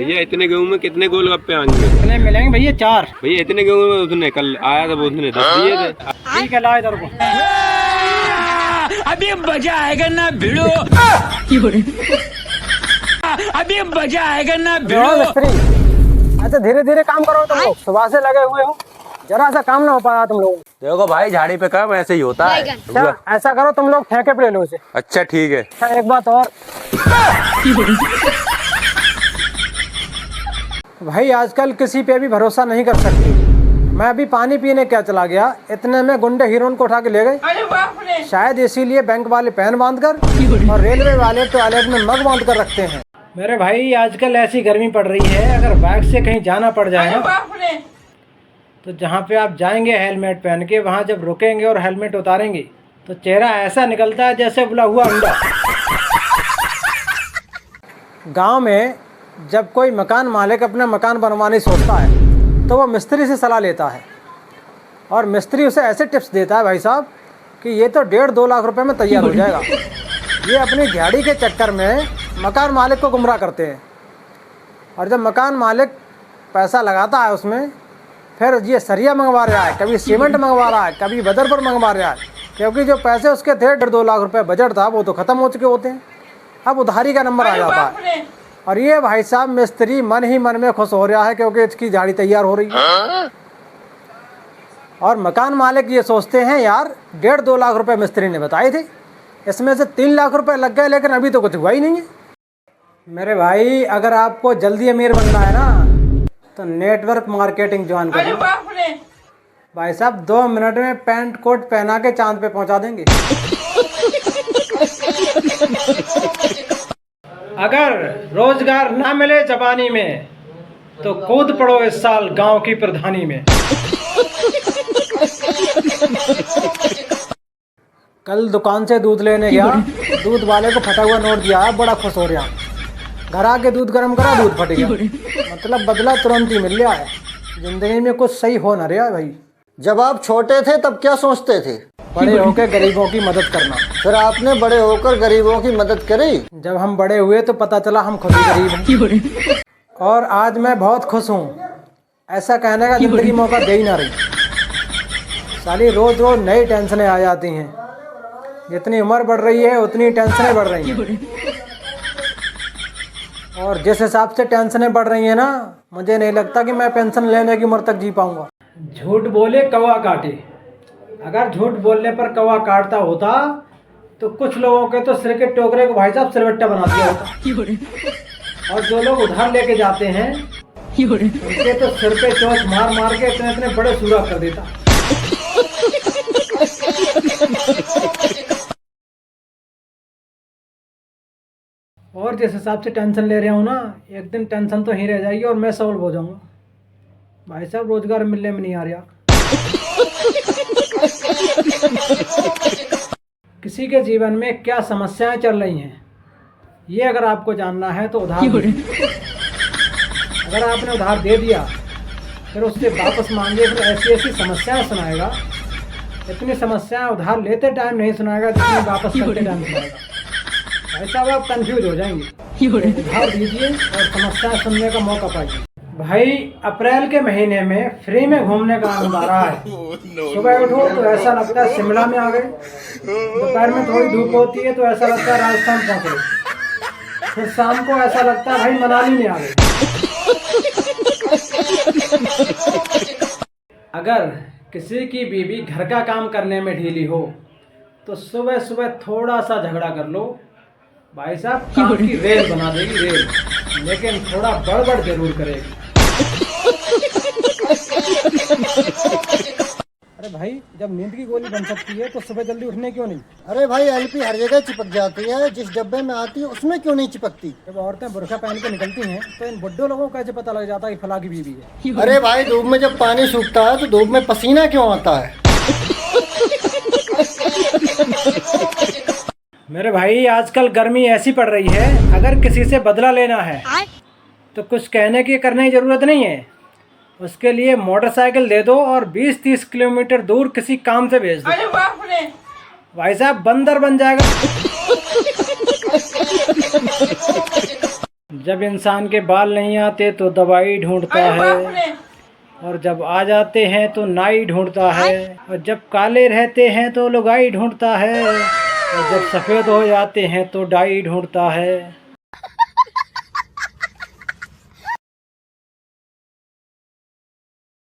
भैया इतने गेहूं में कितने गोलगप्पे आएंगे? कितने मिलेंगे भैया? 4। भैया इतने गेहूं में उसने कल आया था, उसने 10 दिए थे। ठीक है, ला इधर को। अभी मजा आएगा ना भिड़ो। अभी मजा आएगा ना भिड़ो। मिस्त्री, अच्छा धीरे धीरे काम करो तुम लोग, सुबह से लगे हुए हो, जरा सा काम ना हो पाया तुम लोग। देखो भाई, झाड़ी पे काम ऐसे ही होता है। अच्छा ऐसा करो, तुम लोग ठेके पे ले लो इसे। अच्छा ठीक है। अच्छा एक बात और भाई, आजकल किसी पे भी भरोसा नहीं कर सकते। मैं अभी पानी पीने क्या चला गया, इतने में गुंडे हीरोइन को उठा के ले गए। शायद इसीलिए बैंक वाले पैन बांध कर और रेलवे वाले टॉयलेट में मग बांध कर रखते हैं। मेरे भाई आजकल ऐसी गर्मी पड़ रही है, अगर बाइक से कहीं जाना पड़ जाए ना, तो जहाँ पे आप जाएंगे हेलमेट पहन के, वहाँ जब रुकेंगे और हेलमेट उतारेंगे तो चेहरा ऐसा निकलता है जैसे बुला हुआ अंडा। गांव में जब कोई मकान मालिक अपना मकान बनवाने सोचता है तो वो मिस्त्री से सलाह लेता है, और मिस्त्री उसे ऐसे टिप्स देता है भाई साहब कि ये तो 1.5-2 लाख रुपए में तैयार हो जाएगा। ये अपनी दिहाड़ी के चक्कर में मकान मालिक को गुमराह करते हैं, और जब मकान मालिक पैसा लगाता है उसमें, फिर ये सरिया मंगवा रहा है, कभी सीमेंट मंगवा रहा है, कभी बदरपुर मंगवा रहा है, क्योंकि जो पैसे उसके थे 1.5-2 लाख रुपए बजट था वो तो ख़त्म हो चुके होते हैं। अब उधारी का नंबर आ जाता है, और ये भाई साहब मिस्त्री मन ही मन में खुश हो रहा है क्योंकि इसकी दिहाड़ी तैयार हो रही है। और मकान मालिक ये सोचते हैं यार 1.5-2 लाख रुपए मिस्त्री ने बताए थे, इसमें से 3 लाख रुपए लग गए, लेकिन अभी तो कुछ हुआ ही नहीं है। मेरे भाई अगर आपको जल्दी अमीर बनना है ना, तो नेटवर्क मार्केटिंग ज्वाइन करें। भाई साहब 2 मिनट में पैंट कोट पहना के चांद पे पहुंचा देंगे। अगर रोजगार ना मिले जवानी में, तो कूद पड़ो इस साल गांव की प्रधानी में। कल दुकान से दूध लेने गया, दूध वाले को फटा हुआ नोट दिया, बड़ा खुश हो रहा। घर आके दूध गर्म करा, दूध फट गया। मतलब बदला तुरंत ही मिल गया है। जिंदगी में कुछ सही हो ना रहा है भाई। जब आप छोटे थे तब क्या सोचते थे? बड़े होकर गरीबों की मदद करना। फिर आपने बड़े होकर गरीबों की मदद करी? जब हम बड़े हुए तो पता चला हम खुद ही गरीब हैं। और आज मैं बहुत खुश हूँ। ऐसा कहने का जिंदगी मौका दे ही ना रही। साली रोज रोज नई टेंशनें आ जाती हैं। जितनी उम्र बढ़ रही है उतनी टेंशनें बढ़ रही हैं, और जिस हिसाब से टेंशनें बढ़ रही हैं ना, मुझे नहीं लगता कि मैं पेंशन लेने की उम्र तक जी पाऊंगा। झूठ बोले कौवा काटे। अगर झूठ बोलने पर कौवा काटता होता तो कुछ लोगों के तो सिर के टोकरे को भाई साहब सिलवट्टा बना दिया होता। और जो लोग उधार लेके जाते हैं उनके तो सिर पे चोंच मार मार के इतने इतने बड़े सूरा कर देता। और जिस हिसाब से टेंशन ले रहा हूँ ना, एक दिन टेंशन तो ही रह जाएगी और मैं सॉल्व हो जाऊंगा। भाई साहब रोजगार मिलने में नहीं आ रहा। किसी के जीवन में क्या समस्याएं चल रही हैं, ये अगर आपको जानना है तो उधार अगर आपने उधार दे दिया, फिर उससे वापस मांगे, फिर ऐसी ऐसी समस्याएं सुनाएगा। इतनी समस्याएं उधार लेते टाइम नहीं सुनाएगा जितनी वापस करते टाइम सुनाएगा। भाई साहब आप कंफ्यूज हो जाएंगे। उधार दीजिए और समस्याएं सुनने का मौका पाइए। भाई अप्रैल के महीने में फ्री में घूमने का आनंद आ रहा है। सुबह उठो तो ऐसा लगता है शिमला में आ गए, दोपहर में थोड़ी धूप होती है तो ऐसा लगता है राजस्थान पहुंच गए, फिर शाम को ऐसा लगता है भाई मनाली में आ गए। अगर किसी की बीवी घर का काम करने में ढीली हो तो सुबह सुबह थोड़ा सा झगड़ा कर लो, भाई साहब काम की रेल बना देगी, रेल, लेकिन थोड़ा बड़बड़ जरूर करेगी। अरे भाई जब नींद की गोली बन सकती है तो सुबह जल्दी उठने क्यों नहीं? अरे भाई एलपी हर जगह चिपक जाती है, जिस डब्बे में आती है उसमें क्यों नहीं चिपकती? जब औरतें बुर्का पहन के निकलती हैं तो इन बुड्ढों लोगों को कैसे पता लग जाता है कि फला की बीवी है? अरे भाई धूप में जब पानी सूखता है तो धूप में पसीना क्यों आता है? मेरे भाई आजकल गर्मी ऐसी पड़ रही है, अगर किसी से बदला लेना है तो कुछ कहने की करने की जरूरत नहीं है। उसके लिए मोटरसाइकिल दे दो और 20-30 किलोमीटर दूर किसी काम से भेज दो। भाई साहब बंदर बन जाएगा। जब इंसान के बाल नहीं आते तो दवाई ढूंढता है, और जब आ जाते हैं तो नाई ढूंढता है, और जब काले रहते हैं तो लुगाई ढूंढता है, और जब सफ़ेद हो जाते हैं तो डाई ढूंढता है।